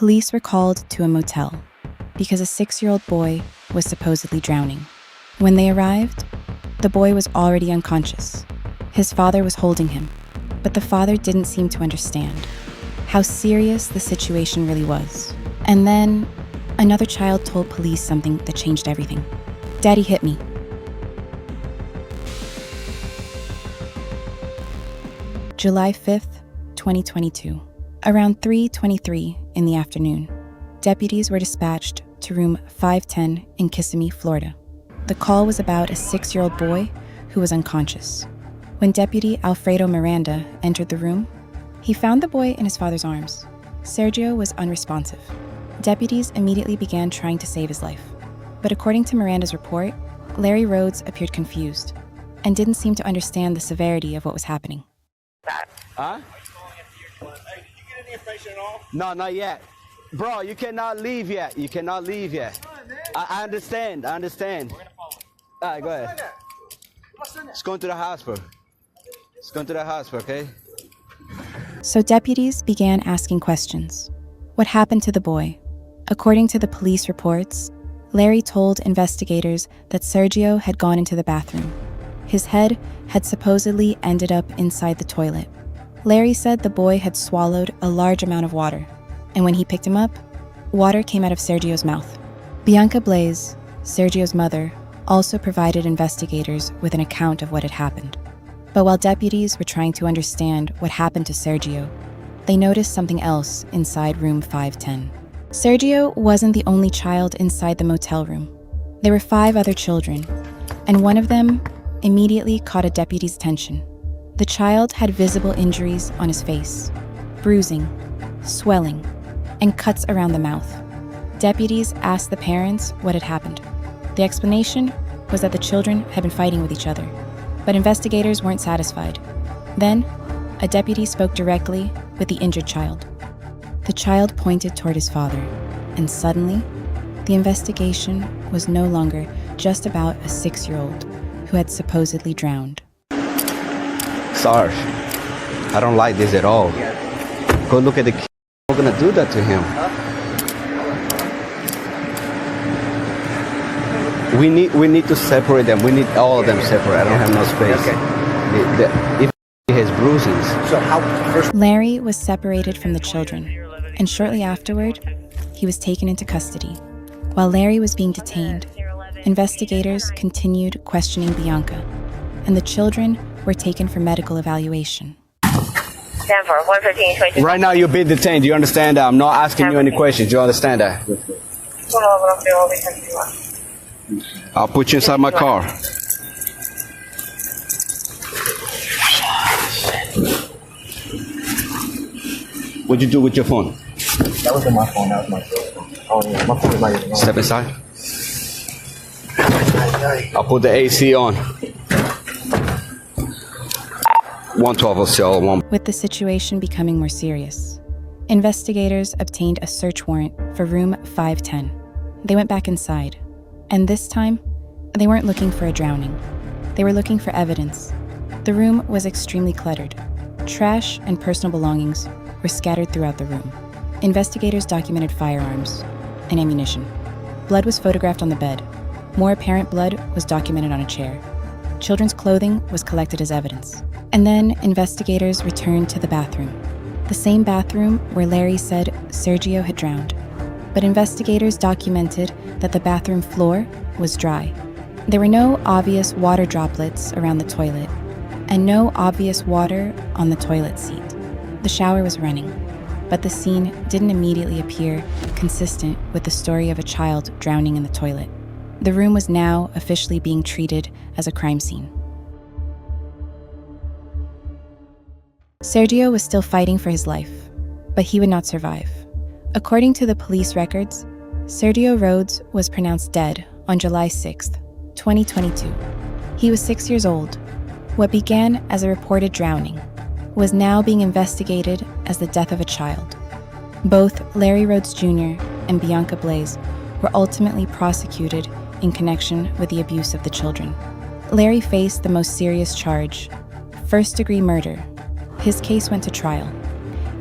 Police were called to a motel because a 6-year-old boy was supposedly drowning. When they arrived, the boy was already unconscious. His father was holding him, but the father didn't seem to understand how serious the situation really was. And then another child told police something that changed everything. "Daddy hit me." July 5th, 2022. Around 3:23 in the afternoon, deputies were dispatched to room 510 in Kissimmee, Florida. The call was about a 6-year-old boy who was unconscious. When Deputy Alfredo Miranda entered the room, he found the boy in his father's arms. Sergio was unresponsive. Deputies immediately began trying to save his life. But according to Miranda's report, Larry Rhodes appeared confused and didn't seem to understand the severity of what was happening. Huh? Hey, did you get any information at all? No, not yet. Bro, you cannot leave yet. You cannot leave yet. I understand. I understand. We're gonna follow. All right, go ahead. It's going to the hospital. It's going to the hospital, okay? So deputies began asking questions. What happened to the boy? According to the police reports, Larry told investigators that Sergio had gone into the bathroom. His head had supposedly ended up inside the toilet. Larry said the boy had swallowed a large amount of water, and when he picked him up, water came out of Sergio's mouth. Bianca Blaise, Sergio's mother, also provided investigators with an account of what had happened. But while deputies were trying to understand what happened to Sergio, they noticed something else inside room 510. Sergio wasn't the only child inside the motel room. There were 5 other children, and one of them immediately caught a deputy's attention. The child had visible injuries on his face, bruising, swelling, and cuts around the mouth. Deputies asked the parents what had happened. The explanation was that the children had been fighting with each other, but investigators weren't satisfied. Then, a deputy spoke directly with the injured child. The child pointed toward his father, and suddenly, the investigation was no longer just about a 6-year-old who had supposedly drowned. Sarge, I don't like this at all. Go look at the kid. We're gonna do that to him. We need to separate them. We need all of them separate. I don't have no space. If he has bruises. So how? Larry was separated from the children, and shortly afterward, he was taken into custody. While Larry was being detained, investigators continued questioning Bianca, and the children were taken for medical evaluation. Stand for 115. Right now you're being detained. Do you understand that? I'm not asking you any questions. Do you understand that? I'll put you inside my car. What'd you do with your phone? That wasn't my phone. That was my phone. Oh, yeah. My phone was not even on. Step inside. I'll put the AC on. 112 will sell one. With the situation becoming more serious, investigators obtained a search warrant for room 510. They went back inside, and this time, they weren't looking for a drowning. They were looking for evidence. The room was extremely cluttered. Trash and personal belongings were scattered throughout the room. Investigators documented firearms and ammunition. Blood was photographed on the bed. More apparent blood was documented on a chair. Children's clothing was collected as evidence. And then investigators returned to the bathroom, the same bathroom where Larry said Sergio had drowned. But investigators documented that the bathroom floor was dry. There were no obvious water droplets around the toilet, and no obvious water on the toilet seat. The shower was running, but the scene didn't immediately appear consistent with the story of a child drowning in the toilet. The room was now officially being treated as a crime scene. Sergio was still fighting for his life, but he would not survive. According to the police records, Sergio Rhodes was pronounced dead on July 6th, 2022. He was 6 years old. What began as a reported drowning was now being investigated as the death of a child. Both Larry Rhodes Jr. and Bianca Blaise were ultimately prosecuted in connection with the abuse of the children. Larry faced the most serious charge, first-degree murder. His case went to trial.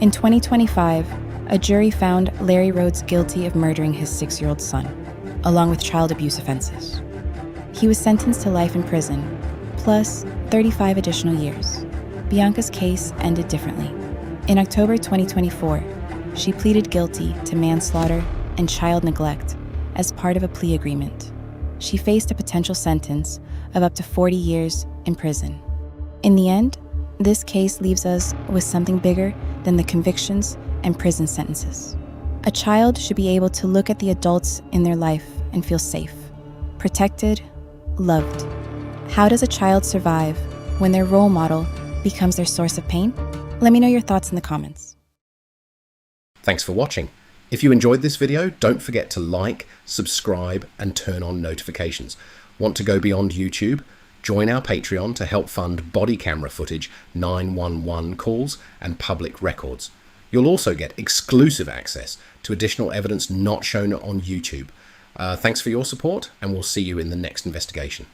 In 2025, a jury found Larry Rhodes guilty of murdering his 6-year-old son, along with child abuse offenses. He was sentenced to life in prison, plus 35 additional years. Bianca's case ended differently. In October 2024, she pleaded guilty to manslaughter and child neglect as part of a plea agreement. She faced a potential sentence of up to 40 years in prison. In the end, this case leaves us with something bigger than the convictions and prison sentences. A child should be able to look at the adults in their life and feel safe, protected, loved. How does a child survive when their role model becomes their source of pain? Let me know your thoughts in the comments. Thanks for watching. If you enjoyed this video, don't forget to like, subscribe, and turn on notifications. Want to go beyond YouTube? Join our Patreon to help fund body camera footage, 911 calls, and public records. You'll also get exclusive access to additional evidence not shown on YouTube. Thanks for your support, and we'll see you in the next investigation.